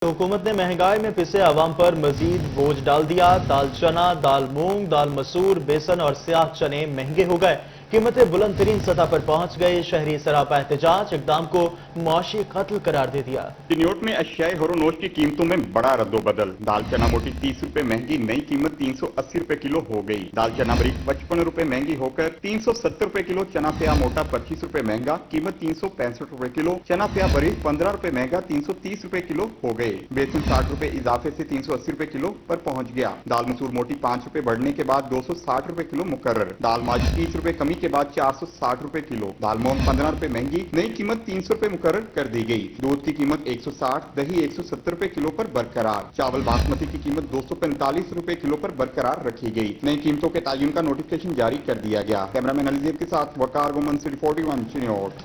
हुकूमत ने महंगाई में पिसे आवाम पर मजीद बोझ डाल दिया। दाल चना, दाल मूंग, दाल मसूर, बेसन और स्याह चने महंगे हो गए। कीमतें बुलंद तरीन सतह पर पहुंच गई। शहरी सरापा एहतजाज इकदाम को मुआशी कत्ल करार दे दिया। चिन्योट में अशियाए हरोनोश की कीमतों में बड़ा रद्दोबदल। दाल चना मोटी 30 रुपए महंगी, नई कीमत 380 रुपए किलो हो गई। दाल चना बरीक 55 रुपए महंगी होकर 370 रुपए किलो। चना स्याह मोटा 25 रुपए महंगा, कीमत 365 रुपए किलो। चना स्याह बरीक 15 रुपए महंगा, 330 रुपए किलो हो गए। बेसन 60 रुपए इजाफे से 380 रुपए किलो पर पहुंच गया। दाल मसूर मोटी 5 रुपए बढ़ने के बाद 260 रुपए किलो मुकर्रर। दाल माज 30 रुपए कमी के बाद 460 रुपए किलो। दाल मोहन 15 रुपए महंगी, नई कीमत 300 रुपए मुकर्रर कर दी गई। दूध की कीमत 160, दही 170 रुपए किलो पर बरकरार। चावल बासमती की कीमत 245 रुपए किलो पर बरकरार रखी गई। नई कीमतों के तयन का नोटिफिकेशन जारी कर दिया गया। कैमरामैन अलीजेब के साथ वकार गुमन सिटी 41 चिन्योट।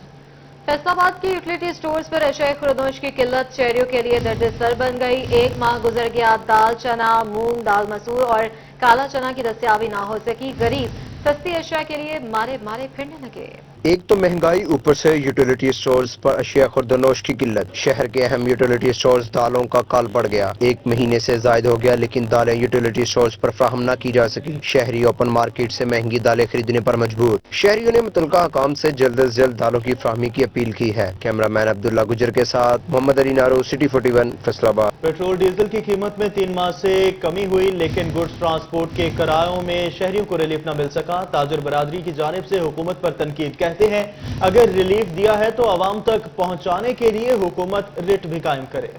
फैसलाबाद की यूटिलिटी स्टोर्स पर अशियाए खुरदोश की किल्लत शहरियों के लिए दर्द सर बन गई। एक माह गुजर गया, दाल चना, मूंग, दाल मसूर और काला चना की दस्तयाबी ना हो सकी। गरीब सस्ती अशिया के लिए मारे मारे फिरने लगे। एक तो महंगाई, ऊपर से यूटिलिटी स्टोर्स पर अशिया खुर्दनोश की किल्लत। शहर के अहम यूटिलिटी स्टोर्स दालों का काल पड़ गया। एक महीने से जायद हो गया, लेकिन दालें यूटिलिटी स्टोर्स पर फराहम न की जा सकी। शहरी ओपन मार्केट से महंगी दालें खरीदने पर मजबूर। शहरियों ने मुतलका हुकाम से जल्द अज जल्द दालों की फराहमी की अपील की है। कैमरामैन अब्दुल्ला गुजर के साथ मोहम्मद अली नारो, सिटी 41 फैसलाबाद। पेट्रोल डीजल की कीमत में 3 माह से कमी हुई, लेकिन गुड्स ट्रांसपोर्ट के किरायों में शहरियों को रिलीफ न मिल सका। ताजर बरादरी की जानिब से हुकूमत पर तनकीद। कहते हैं अगर रिलीफ दिया है तो आवाम तक पहुंचाने के लिए हुकूमत रिट भी कायम करे।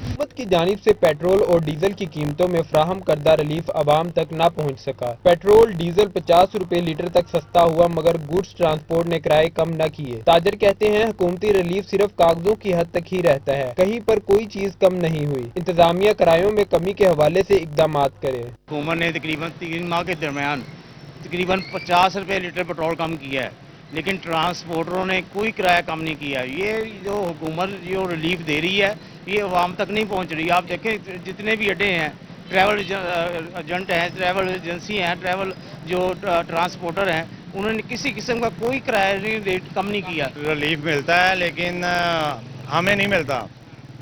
हुकूमत की जानिब से पेट्रोल और डीजल की कीमतों में फ्राहम करदा रिलीफ आवाम तक न पहुंच सका। पेट्रोल डीजल 50 रुपए लीटर तक सस्ता हुआ, मगर गुड्स ट्रांसपोर्ट ने किराए कम न किए। ताजर कहते हैं हुकूमती रिलीफ सिर्फ कागजों की हद तक ही रहता है, कहीं पर कोई चीज कम नहीं हुई। इंतजामिया किरायों में कमी के हवाले से इकदाम करे। हुकूमत ने तकरीबन 3 माह के दरमियान तकरीबन 50 रुपए लीटर पेट्रोल कम किया है, लेकिन ट्रांसपोर्टरों ने कोई किराया कम नहीं किया। ये जो हुकूमत जो रिलीफ दे रही है ये आवाम तक नहीं पहुंच रही। आप देखें जितने भी अड्डे हैं, ट्रैवल एजेंट हैं, ट्रैवल एजेंसी हैं, ट्रैवल जो ट्रांसपोर्टर हैं, उन्होंने किसी किस्म का कोई किराया रेट कम नहीं किया। रिलीफ मिलता है लेकिन हमें नहीं मिलता,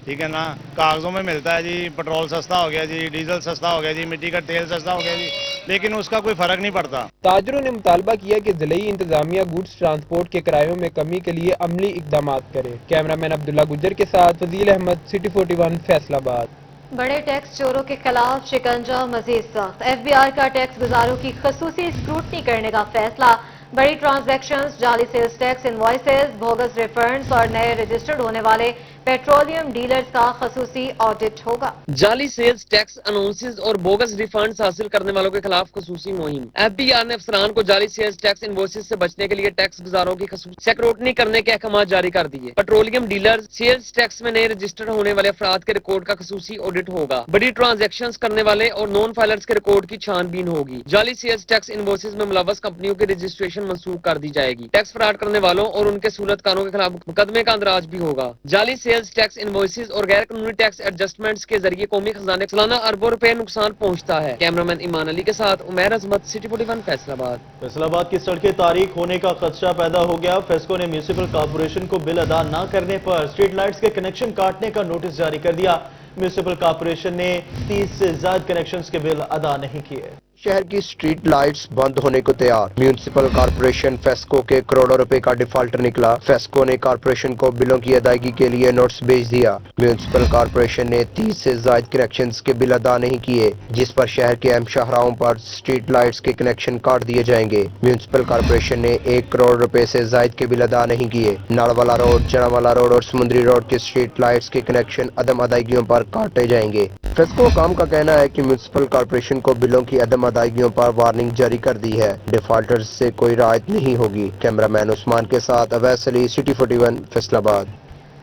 ठीक है ना। कागजों में मिलता है जी, पेट्रोल सस्ता हो गया जी, डीजल सस्ता हो गया जी, मिट्टी का तेल सस्ता हो गया जी, लेकिन उसका कोई फर्क नहीं पड़ता। ताजरों ने मुतालबा किया कि ज़िले इंतजामिया गुड्स ट्रांसपोर्ट के किरायों में कमी के लिए अमली इकदाम करे। कैमरामैन अब्दुल्ला गुजर के साथ फजील अहमद, सिटी 41 फैसलाबाद। बड़े टैक्स चोरों के खिलाफ शिकंजा मजीद सख्त। FBI का टैक्स गुजारों की खसूसी स्क्रूटनी करने का फैसला। बड़ी ट्रांजैक्शंस, जाली sales tax invoices, bogus refunds और नए रजिस्टर्ड होने वाले पेट्रोलियम डीलर्स का खसूसी ऑडिट होगा। जाली सेल्स टैक्स अनाउंसेस और बोगस रिफंड्स हासिल करने वालों के खिलाफ खसूसी मुहिम। FBI ने अफसरान को जाली सेल्स टैक्स इनवॉइसेस से बचने के लिए टैक्स गुजारों की स्क्रूटनी करने के अहकाम जारी कर दिए। पेट्रोलियम डीलर सेल्स टैक्स में नए रजिस्टर्ड होने वाले अफराद के रिकॉर्ड का खसूसी ऑडिट होगा। बड़ी ट्रांजैक्शंस करने वाले और नॉन फाइलर्स के रिकॉर्ड की छानबीन होगी। जाली सेल्स टैक्स इनवॉइसेस में मुलव्वस कंपनियों की रजिस्ट्रेशन मंसूख कर दी जाएगी। टैक्स फ्रॉड करने वालों और उनके सूरतकारों के खिलाफ मुकदमे का अंदराज भी होगा। जाली सेल्स टैक्स इनवॉइसेस और गैर कानूनी टैक्स एडजस्टमेंट्स के जरिए कौमी खजाने को सालाना अरबों रुपए नुकसान पहुंचता है। कैमरामैन ईमान अली के साथ उमैर अजमत, सिटी 41 फैसलाबाद। फैसलाबाद की सड़कें तारीख होने का खदशा पैदा हो गया। फेस्को ने म्यूनिसिपल कॉर्पोरेशन को बिल अदा न करने पर स्ट्रीट लाइट्स के कनेक्शन काटने का नोटिस जारी कर दिया। म्यूनिसिपल कॉर्पोरेशन ने 30 से ज्यादा कनेक्शंस के बिल अदा नहीं किए। शहर की स्ट्रीट लाइट्स बंद होने को तैयार। म्यूनिसिपल कॉर्पोरेशन फेस्को के करोड़ों रुपए का डिफॉल्टर निकला। फेस्को ने कॉर्पोरेशन को बिलों की अदायगी के लिए नोटिस भेज दिया। म्यूनिसिपल कॉर्पोरेशन ने 30 से ज्यादा कनेक्शंस के बिल अदा नहीं किए, जिस पर शहर के अहम शाहराहों पर स्ट्रीट लाइट्स के कनेक्शन काट दिए जाएंगे। म्यूनिसिपल कॉर्पोरेशन ने 1 करोड़ रुपए से ज्यादा के बिल अदा नहीं किए। नाड़वाला रोड, चनावाला रोड और समुद्री रोड के स्ट्रीट लाइट्स के कनेक्शन अदम अदायगियों पर काटे जाएंगे। फेस्को काम का कहना है कि म्यूनिसिपल कॉर्पोरेशन को बिलों की अदम अदायगियों पर वार्निंग जारी कर दी है। डिफॉल्टर्स से कोई राहत नहीं होगी। कैमरामैन उस्मान के साथ अवैस अली, सिटी 41 फैसलाबाद।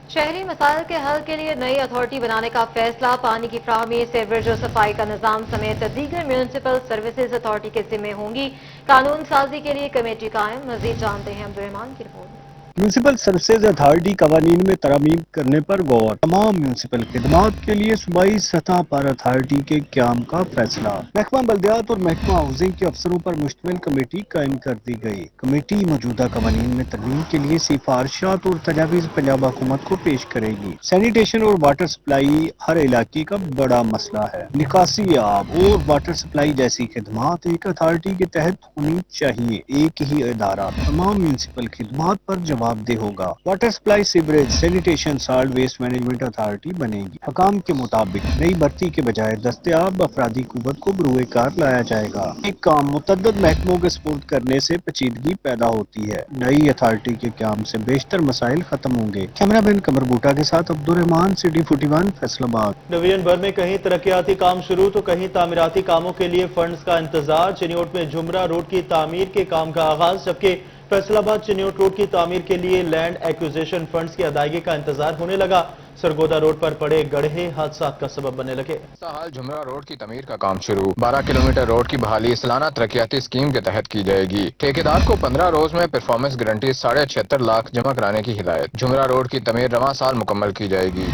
शहरी मसाइल के हल के लिए नई अथॉरिटी बनाने का फैसला। पानी की फ्राहमी, सीवरेज और सफाई का निजाम समेत दीगर म्यूनिसिपल सर्विसेज अथॉरिटी के जिम्मे होंगी। कानून साजी के लिए कमेटी कायम। मजीद जानते हैं अब्दुर्रहमान की रिपोर्ट में। म्यूनिसिपल सर्विसेज अथॉरिटी कवानीन में तरमीम करने पर गौर। तमाम म्यूनिसिपल खिदमात के लिए सूबाई सतह पर अथॉरिटी के क़याम का फैसला। महकमा बल्दियात और महकमा हाउसिंग के अफसरों पर मुश्तमिल कमेटी कायम कर दी गई। कमेटी मौजूदा कवानीन में तरमीम के लिए सिफारिशात और तजावीज़ पंजाब हुकूमत को पेश करेगी। सैनिटेशन और वाटर सप्लाई हर इलाके का बड़ा मसला है। निकासी आब और वाटर सप्लाई जैसी खिदमात एक अथॉरिटी के तहत होनी चाहिए। एक ही इदारा तमाम म्यूनिसिपल खिदमात पर जवाबदेह होगा। Water supply, sewerage, sanitation, solid waste management authority बनेगी। हकाम के मुताबिक नई भर्ती के बजाय दस्तयाब अफरादी कुव्वत को बरूए कार लाया जाएगा। एक काम मुतअद्दिद महकमों के सपुर्द करने से पेचीदगी पैदा होती है। नई अथॉरिटी के क़याम से बेशतर मसाइल खत्म होंगे। कैमरामैन कमर बूटा के साथ अब्दुल रहमान, सिटी 41, फैसलाबाद। डिवीजन भर में कहीं तरक्याती काम शुरू तो कहीं तामीराती कामों के लिए फंड्स का इंतजार। चिन्योट में झुमरा रोड की तामीर के काम का आगाज, जबकि फैसलाबाद चिन्योट रोड की तामीर के लिए लैंड एक्विजिशन फंड्स की अदायगी का इंतजार होने लगा। सरगोदा रोड पर पड़े गड्ढे हादसा का सबब बनने लगे। हाल झुमरा रोड की तमीर का काम शुरू। 12 किलोमीटर रोड की बहाली सालाना तरक्याती स्कीम के तहत की जाएगी। ठेकेदार को 15 रोज में परफॉर्मेंस गारंटी 76.5 लाख जमा कराने की हिदायत। झुमरा रोड की तमीर रवां साल मुकम्मल की जाएगी।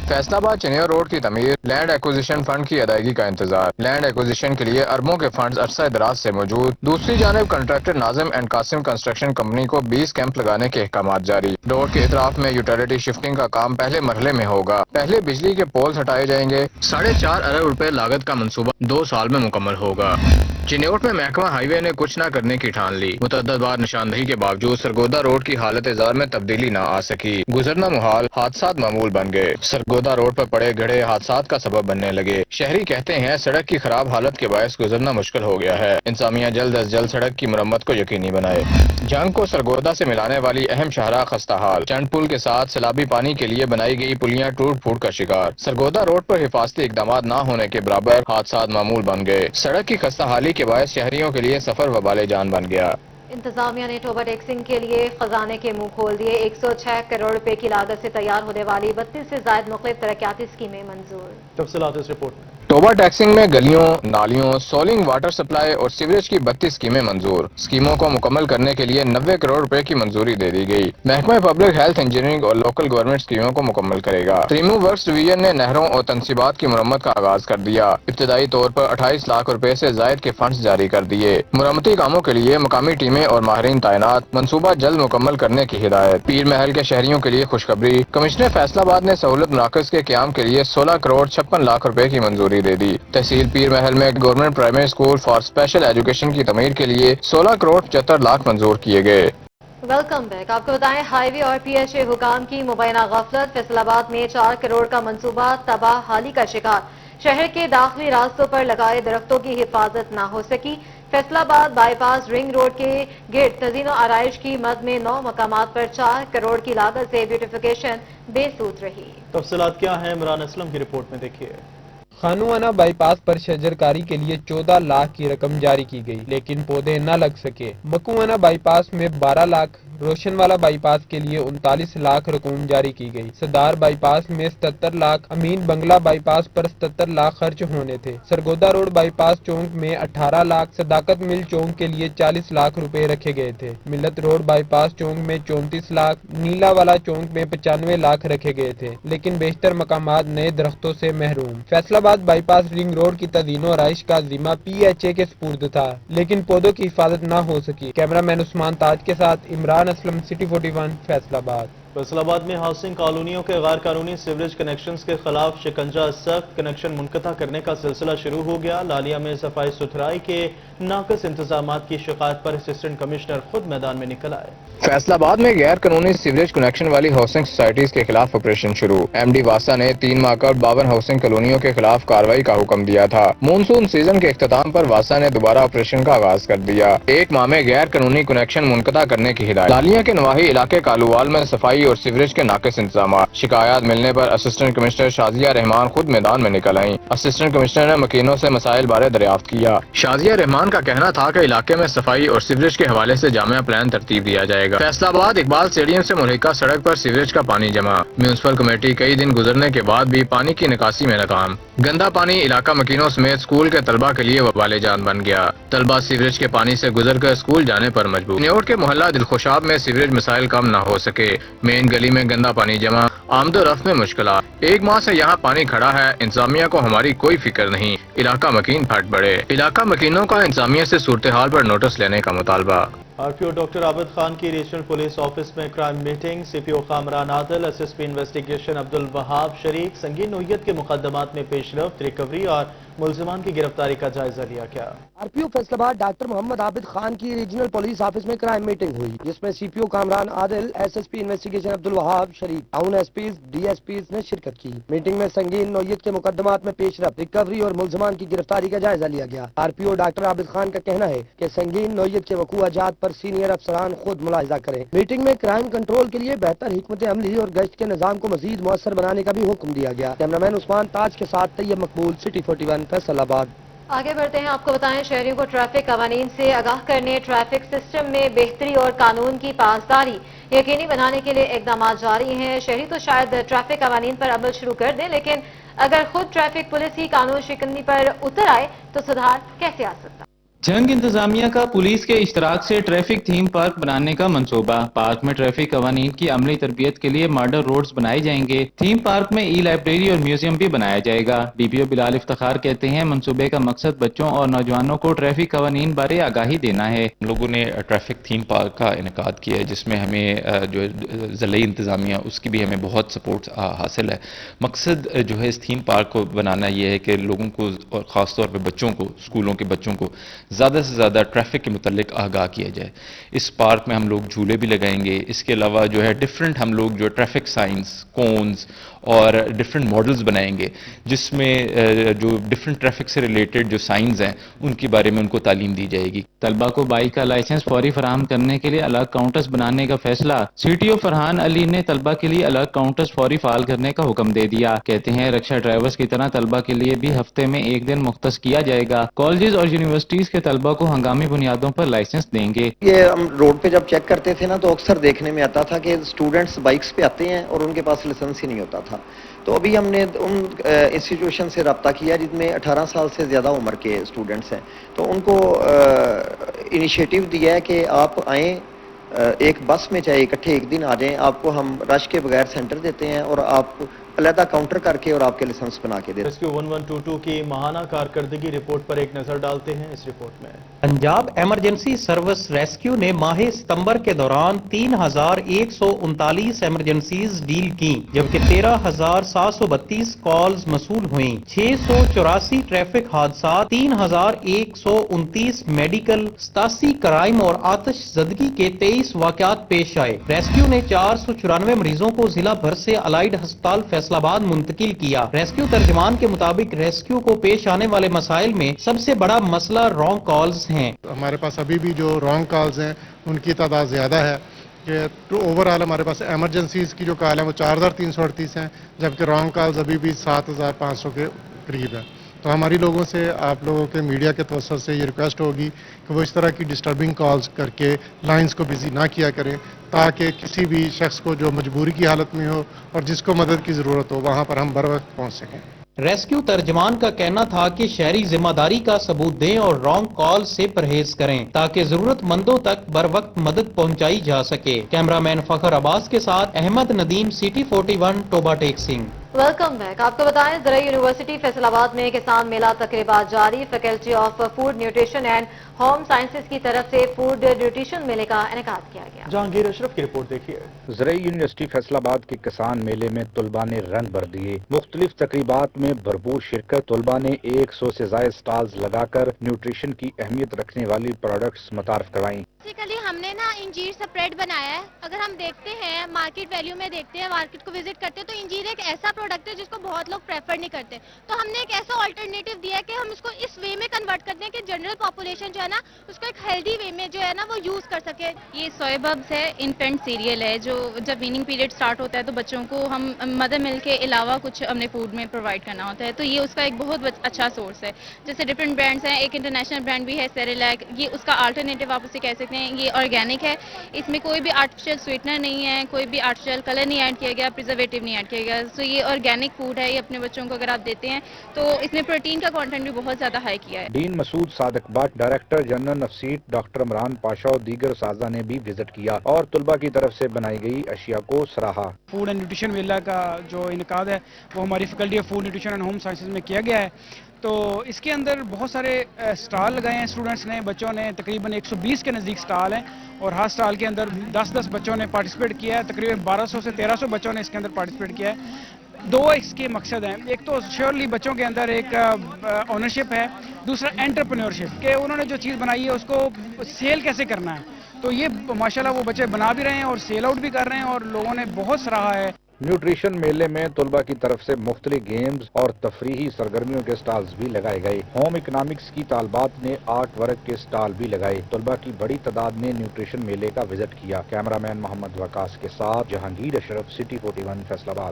फैसलाबाद चिन्योट रोड की तमीर, लैंड एक्विजिशन फंड की अदायगी का इंतजार। लैंड एक्विजिशन के लिए अरबों के फंड अरसा दराज से मौजूद। दूसरी जानब contractor Nazim and Qasim construction company को 20 कैंप लगाने के अहकाम जारी। रोड के इतराफ में यूटिलिटी शिफ्टिंग का काम पहले मरहले में होगा। पहले बिजली के पोल्स हटाए जाएंगे। 4.5 अरब रुपए लागत का मंसूबा 2 साल में मुकम्मल होगा। चिन्योट में महकमा हाईवे ने कुछ न करने की ठान ली। मुतअद्दिद बार निशानदही के बावजूद सरगोदा रोड की हालत जार में तब्दीली न आ सकी। गुजरना मुहाल, हादसात मामूल बन गए। सरगोदा रोड पर पड़े गड्ढे हादसात का सबब बनने लगे। शहरी कहते हैं सड़क की खराब हालत के बायस गुजरना मुश्किल हो गया है। इंतजामिया जल्द अज जल्द सड़क की मरम्मत को यकीनी बनाए। जंग को सरगोदा से मिलाने वाली अहम शाहराह खस्ता हाल। चंड पुल के साथ सैलाबी पानी के लिए बनाई गई पुलियां टूट फूट का शिकार। सरगोदा रोड पर हिफाजती इकदाम न होने के बराबर हादसात मामूल बन गए। सड़क की खस्ता हाली के बायस शहरियों के लिए सफर वबाले जान बन गया। इंतजामिया ने टोबा टैक्सिंग के लिए खजाने के मुंह खोल दिए। 106 करोड़ रुपए की लागत से तैयार होने वाली 32 से ज्यादा मुख्तलिफ तरक्याती स्कीमें मंजूर। तफसीलात इस रिपोर्ट में। टोबा टैक्सिंग में गलियों, नालियों, सोलिंग, वाटर सप्लाई और सीवरेज की 32 स्कीमें मंजूर। स्कीमों को मुकम्मल करने के लिए 90 करोड़ रुपए की मंजूरी दे दी गई। महकमा पब्लिक हेल्थ, इंजीनियरिंग और लोकल गवर्नमेंट स्कीमों को मुकम्मल करेगा। त्रिमू वर्क्स डिवीजन ने नहरों और तनसीबात की मुरम्मत का आगाज कर दिया। इब्तदाई तौर पर 28 लाख रुपए से जायद के फंड जारी कर दिए। मुरम्मती कामों के लिए मकामी टीमें और माहिरीन तैनात। मंसूबा जल्द मुकम्मल करने की हिदायत। पीर महल के शहरियों के लिए खुशखबरी। कमिश्नर फैसलाबाद ने सहूलत मराकज के क्याम के लिए 16 करोड़ 56 लाख रुपए की मंजूरी दे दी। तहसील पीर महल में government primary school for special education की तमीर के लिए 16 करोड़ 75 लाख मंजूर किए गए। Welcome back. आपको बताएं, हाईवे और PHA हुकाम की मुबैना गफलत। फैसलाबाद में 4 करोड़ का मंसूबा तबाह हाली का शिकार। शहर के दाखिली रास्तों पर लगाए दरख्तों की हिफाजत न हो सकी। फैसलाबाद बाईपास रिंग रोड के गिर्द तजीनो आराइश की मद में 9 मकामात पर 4 करोड़ की लागत से ब्यूटिफिकेशन बेसूद रही। तफसीलात क्या है, इमरान असलम की रिपोर्ट में देखिए। खानुआना बाईपास पर शजरकारी के लिए 14 लाख की रकम जारी की गई, लेकिन पौधे न लग सके। मकुआना बाईपास में 12 लाख, रोशनवाला बाईपास के लिए 39 लाख रकूम जारी की गई। सदार बाईपास में 77 लाख, अमीन बंगला बाईपास पर 77 लाख खर्च होने थे। सरगोदा रोड बाईपास चौक में 18 लाख, सदाकत मिल चौक के लिए 40 लाख रुपए रखे गए थे। मिल्लत रोड बाईपास चौक में 34 लाख, नीला वाला चौक में 95 लाख रखे गए थे, लेकिन बेशतर मकामात नए दरख्तों से महरूम। फैसलाबाद बाईपास रिंग रोड की तज़ीनो आराइश का जिम्मा PHA के स्पुर्द था, लेकिन पौधों की हिफाजत न हो सकी। कैमरामैन उस्मान ताज के साथ इमरान असलम, सिटी 41, फैसलाबाद। फैसलाबाद में हाउसिंग कॉलोनियों के गैर कानूनी सीवरेज कनेक्शंस के खिलाफ शिकंजा सख्त। कनेक्शन मुनक़ता करने का सिलसिला शुरू हो गया। लालिया में सफाई सुथराई के नाक़िस इंतजामात की शिकायत पर असिस्टेंट कमिश्नर खुद मैदान में निकल आए। फैसलाबाद में गैर कानूनी सीवरेज कनेक्शन वाली हाउसिंग सोसाइटीज के खिलाफ ऑपरेशन शुरू। MD वासा ने 3 माह कबल 52 हाउसिंग कॉलोनियों के खिलाफ कार्रवाई का हुक्म दिया था। मानसून सीजन के इख्तिताम पर वासा ने दोबारा ऑपरेशन का आगाज कर दिया। 1 माह में गैर कानूनी कनेक्शन मुनक़ता करने की हिदायत। लालिया के नवाही इलाके कालूवाल में सफाई और सीवरेज के नाक़िस इंतजाम। शिकायत मिलने पर असिस्टेंट कमिश्नर शाजिया रहमान खुद मैदान में निकल आई। असिस्टेंट कमिश्नर ने मकीनों से मसाइल बारे दरियाफ्त किया। शाजिया रहमान का कहना था कि इलाके में सफाई और सीवरेज के हवाले से जामिया प्लान तरतीब दिया जाएगा। फैसलाबाद इकबाल स्टेडियम से मुल्हिका सड़क पर सीवरेज का पानी जमा। म्यूनिसिपल कमेटी कई दिन गुजरने के बाद भी पानी की निकासी में नाकाम। गंदा पानी इलाका मकीनों समेत स्कूल के तलबा के लिए वबाले जान बन गया। तलबा सीवरेज के पानी से गुजर कर स्कूल जाने पर मजबूर। न्योट के मोहल्ला दिलखुशाब में सीवरेज मसाइल कम न हो सके। मेन गली में गंदा पानी जमा, आमदोरफ्त में मुश्किलात। 1 माह से यहाँ पानी खड़ा है, इंतजामिया को हमारी कोई फिक्र नहीं। इलाका मकीन फट पड़े। इलाका मकीनों का इंतजामिया से सूरत हाल पर नोटिस लेने का मुतालबा। आरपीओ डॉक्टर आबिद खान की रीजनल पुलिस ऑफिस में crime meeting. CPO Kamran Adil, SSP investigation Abdul Wahab शरीक। संगीन नोयत के मुकदमात में पेशरफ्त, रिकवरी और मुलजिमान की गिरफ्तारी का जायजा लिया गया। आरपीओ फैसलाबाद डॉक्टर मोहम्मद आबिद खान की रीजनल पुलिस ऑफिस में क्राइम मीटिंग हुई, जिसमें CPO Kamran Adil, SSP investigation Abdul Wahab शरीक, टाउन एसपी, डीएसपी ने शिरकत की। मीटिंग में संगीन नोयत के मुकदमात में पेशरफ्त, रिकवरी और मुलजिमान की गिरफ्तारी का जायजा लिया गया। आरपीओ डॉक्टर आबिद खान का कहना है कि संगीन नोयत के वकूअजात पर सीनियर अफसरान खुद मुलाहिजा करें। मीटिंग में क्राइम कंट्रोल के लिए बेहतर हिकमत अमली और गश्त के निजाम को मजीद मुअस्सर बनाने का भी हुक्म दिया गया। कैमरामैन उस्मान ताज के साथ तैयब मकबूल, सिटी 41 फैसलाबाद। आगे बढ़ते हैं, आपको बताएं शहरियों को ट्रैफिक कवानीन से आगाह करने, ट्रैफिक सिस्टम में बेहतरी और कानून की पासदारी यकीनी बनाने के लिए इकदाम जारी हैं। शहरी तो शायद ट्रैफिक कवानीन पर अमल शुरू कर दें, लेकिन अगर खुद ट्रैफिक पुलिस ही कानून शिकंजी पर उतर आए तो सुधार कैसे आ सकता? जंग इंतजामिया का पुलिस के इश्तराक से ट्रैफिक थीम पार्क बनाने का मंसूबा। पार्क में ट्रैफिक कवानीन की अमली तरबियत के लिए मॉडल रोड्स बनाए जाएंगे। थीम पार्क में ई लाइब्रेरी और म्यूजियम भी बनाया जाएगा। डीपीओ बिलाल इफ्तिखार कहते हैं, मंसूबे का मकसद बच्चों और नौजवानों को ट्रैफिक कवानीन बारे आगाही देना है। हम लोगों ने ट्रैफिक थीम पार्क का इनेकाद किया है, जिसमें हमें जो ज़िले इंतजामिया उसकी भी हमें बहुत सपोर्ट हासिल है। मकसद जो है इस थीम पार्क को बनाना ये है कि लोगों को और ख़ास तौर पर बच्चों को, स्कूलों के बच्चों को ज़्यादा से ज़्यादा ट्रैफिक के मुतालिक आगाह किया जाए। इस पार्क में हम लोग झूले भी लगाएंगे। इसके अलावा जो है डिफरेंट हम लोग जो ट्रैफिक साइंस, कोन्स और डिफरेंट मॉडल्स बनाएंगे, जिसमें जो डिफरेंट ट्रैफिक से रिलेटेड जो साइंस हैं उनके बारे में उनको तालीम दी जाएगी। तलबा को बाइक का लाइसेंस फौरी फराहम करने के लिए अलग काउंटर्स बनाने का फैसला। सीटीओ फरहान अली ने तलबा के लिए अलग काउंटर्स फौरी फाल करने का हुक्म दे दिया। कहते हैं, रिक्शा ड्राइवर्स की तरह तलबा के लिए भी हफ्ते में 1 दिन मुख्तस किया जाएगा। कॉलेजेस और यूनिवर्सिटीज के तलबा को हंगामी बुनियादों पर लाइसेंस देंगे। ये हम रोड पे जब चेक करते थे ना, तो अक्सर देखने में आता था कि स्टूडेंट्स बाइक्स पे आते हैं और उनके पास लाइसेंस ही नहीं होता था। तो अभी हमने उन इंस्टीट्यूशन से रब्ता किया जिनमें 18 साल से ज़्यादा उम्र के स्टूडेंट्स हैं, तो उनको इनिशिएटिव दिया है कि आप आएँ, एक बस में चाहे इकट्ठे एक दिन आ जाएं, आपको हम रश के बगैर सेंटर देते हैं और आप अलहदा काउंटर करके और आपके लाइसेंस बना के देते हैं। रेस्क्यू 1122 की माहाना कारकर्दगी रिपोर्ट पर एक नजर डालते हैं इस रिपोर्ट में। पंजाब इमरजेंसी सर्विस रेस्क्यू ने माह सितंबर के दौरान 3139 इमरजेंसीज डील की, जबकि 13,732 कॉल्स मसूल हुई। 684 ट्रैफिक हादसा, 3,129 मेडिकल, 87 क्राइम और आतिशजदगी के 23 वाकयात पेश आए। रेस्क्यू ने 494 मरीजों को जिला भर से अलाइड अस्पताल फैसलाबाद मुंतकिल किया। रेस्क्यू तर्जमान के मुताबिक रेस्क्यू को पेश आने वाले मसाइल में सबसे बड़ा मसला रॉन्ग कॉल्स हैं। हमारे पास अभी भी जो रॉन्ग कॉल्स हैं उनकी तादाद ज़्यादा है कि ओवरऑल हमारे पास एमरजेंसीज की जो कॉल है वो 4,338 हैं, जबकि रॉन्ग कॉल्स अभी भी 7,500 के करीब है। तो हमारी लोगों से, आप लोगों के मीडिया के तवज्जुह से ये रिक्वेस्ट होगी कि वो इस तरह की डिस्टर्बिंग कॉल्स करके लाइंस को बिजी ना किया करें, ताकि किसी भी शख्स को जो मजबूरी की हालत में हो और जिसको मदद की ज़रूरत हो वहाँ पर हम बर वक्त पहुँच सकें। रेस्क्यू तर्जमान का कहना था कि शहरी जिम्मेदारी का सबूत दें और रॉन्ग कॉल से परहेज करें, ताकि जरूरतमंदों तक बर वक्त मदद पहुंचाई जा सके। कैमरामैन फखर अब्बास के साथ Ahmad Nadeem, city 41, Toba Tek Singh. Welcome back. आपको बताएं, ज़रा यूनिवर्सिटी फैसलाबाद में किसान मेला तकरीबात जारी। Faculty of food nutrition and home sciences की तरफ से फूड न्यूट्रिशन मेले का इनेकाद किया गया। जहांगीर अशरफ की रिपोर्ट देखिए। ज़राई यूनिवर्सिटी फैसलाबाद के किसान मेले में तलबा ने रंग भर दिए। मुख्तलिफ तकरीबात में भरपूर शिरकत। तलबा ने 100 से ज़ायद स्टॉल्स लगाकर न्यूट्रिशन की अहमियत रखने वाली प्रोडक्ट्स मुतारफ करवाई। बेसिकली हमने ना इंजीर स्प्रेड बनाया है। अगर हम देखते हैं मार्केट वैल्यू में देखते हैं, मार्केट को विजिट करते हैं, तो इंजीर एक ऐसा प्रोडक्ट है जिसको बहुत लोग प्रेफर नहीं करते। तो हमने एक ऐसा ऑल्टरनेटिव दिया है कि हम इसको इस वे में कन्वर्ट करते हैं कि जनरल पॉपुलेशन जो है ना उसको एक हेल्दी वे में जो है ना वो यूज कर सके। ये सोया बब्स है, इन्फेंट सीरियल है, जो जब वीनिंग पीरियड स्टार्ट होता है तो बच्चों को हम मदर मिल्क के अलावा कुछ अपने फूड में प्रोवाइड करना होता है, तो ये उसका एक बहुत अच्छा सोर्स है। जैसे डिफरेंट ब्रांड्स हैं, एक इंटरनेशनल ब्रांड भी है सेरेलैक, ये उसका अल्टरनेटिव आप उसे कह सकते हैं। ये ऑर्गेनिक है, है। इसमें कोई भी आर्टिफिशियल स्वीटनर नहीं है, कोई भी आर्टिफिशियल कलर नहीं ऐड किया गया, प्रिजर्वेटिव नहीं ऐड किया गया। तो ये ऑर्गेनिक फूड है, ये अपने बच्चों को अगर आप देते हैं तो इसमें प्रोटीन का कंटेंट भी बहुत ज़्यादा हाई किया है। Dean Masood Sadiq Bhatt, director general नफसीट डॉक्टर इमरान पाशा और दीगर साजा ने भी विजिट किया और तलबा की तरफ से बनाई गई अशिया को सराहा। फूड एंड न्यूट्रिशन मेला का जो इनकाद है वो हमारी faculty of food nutrition and home sciences में किया गया है। तो इसके अंदर बहुत सारे स्टॉल लगाए हैं स्टूडेंट्स ने, बच्चों ने, तकरीबन 120 के नज़दीक स्टॉल हैं और हर स्टॉल के अंदर 10-10 बच्चों ने पार्टिसिपेट किया है। तकरीबन 1200 से 1300 बच्चों ने इसके अंदर पार्टिसिपेट किया है। दो इसके मकसद हैं, एक तो श्योरली बच्चों के अंदर एक ऑनरशिप है, दूसरा एंटरप्रेन्योरशिप कि उन्होंने जो चीज़ बनाई है उसको सेल कैसे करना है। तो ये माशाल्लाह वो बच्चे बना भी रहे हैं और सेल आउट भी कर रहे हैं और लोगों ने बहुत सराहा है। न्यूट्रिशन मेले में तलबा की तरफ से मुख्तलिफ गेम्स और तफरीही सरगर्मियों के स्टॉल्स भी लगाए गए। होम इकनॉमिक्स की तालबात ने आर्ट वर्क के स्टॉल भी लगाए। तलबा की बड़ी तादाद ने न्यूट्रिशन मेले का विजिट किया। कैमरामैन मोहम्मद वकास के साथ जहांगीर अशरफ, सिटी 41 फैसलाबाद।